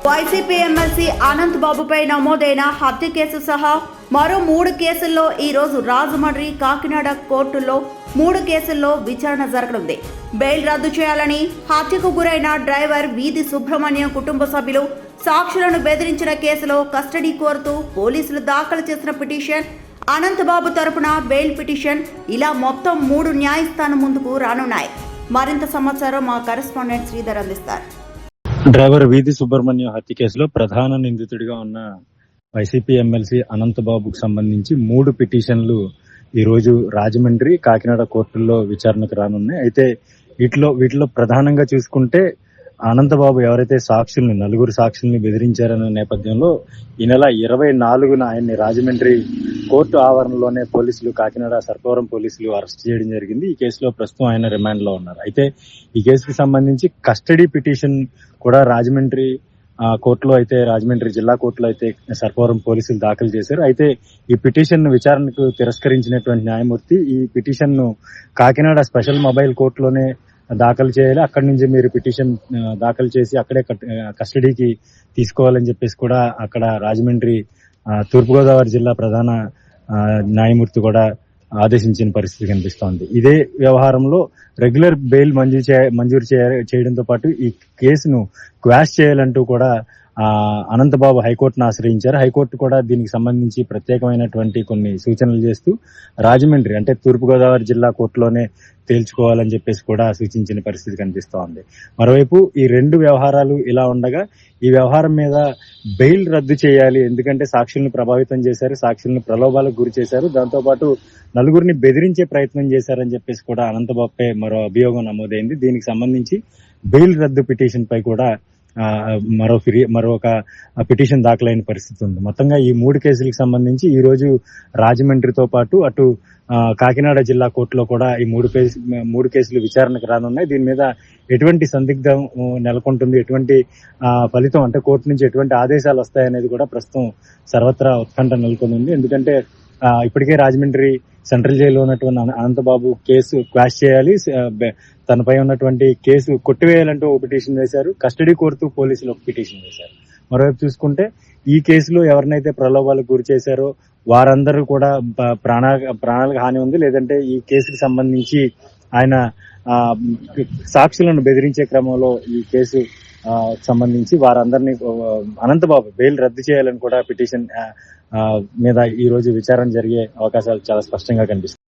YCP MLC Anant బాబుపై నమోదైన హత్య case సహా మరో 3 కేసుల్లో ఈ రోజు రాజమండ్రి, కాకినాడ కోర్టుల్లో 3 కేసుల్లో విచారణ జరగనుంది. బెయిల్ రద్దు చేయాలని హత్యకు గురైన డ్రైవర్ వీధి సుబ్రహ్మణ్యం కుటుంబ సభ్యులు సాక్షులను బెదిరించిన కేసులో కస్టడీ కోరుతూ పోలీసులు దాఖలు చేసిన పిటిషన్, అనంత్ బాబు తరపున బెయిల్ పిటిషన్, ఇలా మొత్తం 3 న్యాయస్థానం ముందుకు రానున్నాయి. మరింత సమాచారం మా కరెస్పాండెంట్ శ్రీధర్ అందిస్తారు. డ్రైవర్ వీధి సుబ్రహ్మణ్యం హత్య కేసులో ప్రధాన నిందితుడిగా ఉన్న వైసీపీ ఎమ్మెల్సీ అనంత్ బాబుకు సంబంధించి 3 పిటిషన్లు ఈ రోజు రాజమండ్రి, కాకినాడ కోర్టుల్లో విచారణకు రానున్నాయి. అయితే వీటిలో ప్రధానంగా చూసుకుంటే అనంతబాబు ఎవరైతే నలుగురు సాక్షుల్ని బెదిరించారన్న నేపథ్యంలో ఈ నెల 24న ఆయన్ని రాజమండ్రి కోర్టు ఆవరణలోనే పోలీసులు, కాకినాడ సర్పవరం పోలీసులు అరెస్ట్ చేయడం జరిగింది. ఈ కేసులో ప్రస్తుతం ఆయన రిమాండ్ లో ఉన్నారు. అయితే ఈ కేసుకు సంబంధించి కస్టడీ పిటిషన్ కూడా రాజమండ్రి జిల్లా కోర్టులో అయితే సర్పవరం పోలీసులు దాఖలు చేశారు. అయితే ఈ పిటిషన్ విచారణకు తిరస్కరించినటువంటి న్యాయమూర్తి ఈ పిటిషన్ ను కాకినాడ స్పెషల్ మొబైల్ కోర్టులోనే దాఖలు చేయాలి, అక్కడి నుంచి మీరు పిటిషన్ దాఖలు చేసి అక్కడే కస్టడీకి తీసుకోవాలని చెప్పేసి కూడా అక్కడ రాజమండ్రి తూర్పుగోదావరి జిల్లా ప్రధాన న్యాయమూర్తి కూడా ఆదేశించిన పరిస్థితి కనిపిస్తోంది. ఇదే వ్యవహారంలో రెగ్యులర్ బెయిల్ మంజూరు చేయడంతో పాటు ఈ కేసును క్వాష్ చేయాలంటూ కూడా అనంతబాబు హైకోర్టును ఆశ్రయించారు. హైకోర్టు కూడా దీనికి సంబంధించి ప్రత్యేకమైనటువంటి కొన్ని సూచనలు చేస్తూ రాజమండ్రి అంటే తూర్పుగోదావరి జిల్లా కోర్టులోనే తేల్చుకోవాలని చెప్పేసి కూడా సూచించిన పరిస్థితి కనిపిస్తోంది. మరోవైపు ఈ 2 వ్యవహారాలు ఇలా ఉండగా ఈ వ్యవహారం మీద బెయిల్ రద్దు చేయాలి, ఎందుకంటే సాక్షుల్ని ప్రభావితం చేశారు, సాక్షుల్ని ప్రలోభాలకు గురి చేశారు, దాంతోపాటు నలుగురిని బెదిరించే ప్రయత్నం చేశారని చెప్పేసి కూడా అనంతబాబుపై మరో అభియోగం నమోదైంది. దీనికి సంబంధించి బెయిల్ రద్దు పిటిషన్ పై కూడా మరొక పిటిషన్ దాఖలైన పరిస్థితి ఉంది. మొత్తంగా ఈ 3 కేసులకు సంబంధించి ఈ రోజు రాజమండ్రితో పాటు అటు కాకినాడ జిల్లా కోర్టులో కూడా ఈ 3 కేసులు విచారణకు రానున్నాయి. దీని మీద ఎటువంటి సందిగ్ధం నెలకొంటుంది, ఎటువంటి ఫలితం అంటే కోర్టు నుంచి ఎటువంటి ఆదేశాలు వస్తాయనేది కూడా ప్రస్తుతం సర్వత్రా ఉత్కంఠ నెలకొని ఉంది. ఎందుకంటే ఇప్పటికే రాజమండ్రి సెంట్రల్ జైల్లో ఉన్నటువంటి అనంతబాబు కేసు క్వాష్ చేయాలి, తనపై ఉన్నటువంటి కేసు కొట్టివేయాలంటూ ఒక పిటిషన్ వేశారు, కస్టడీ కోరుతూ పోలీసులు ఒక పిటిషన్ వేశారు. మరోవైపు చూసుకుంటే ఈ కేసులో ఎవరినైతే ప్రలోభాలకు గురి చేశారో వారందరూ కూడా ప్రాణాలకు హాని ఉంది, లేదంటే ఈ కేసుకు సంబంధించి ఆయన సాక్షులను బెదిరించే క్రమంలో ఈ కేసు సంబంధించి వారందరినీ అనంతబాబు బెయిల్ రద్దు చేయాలని కూడా పిటిషన్ మీద ఈ రోజు విచారణ జరిగే అవకాశాలు చాలా స్పష్టంగా కనిపిస్తాయి.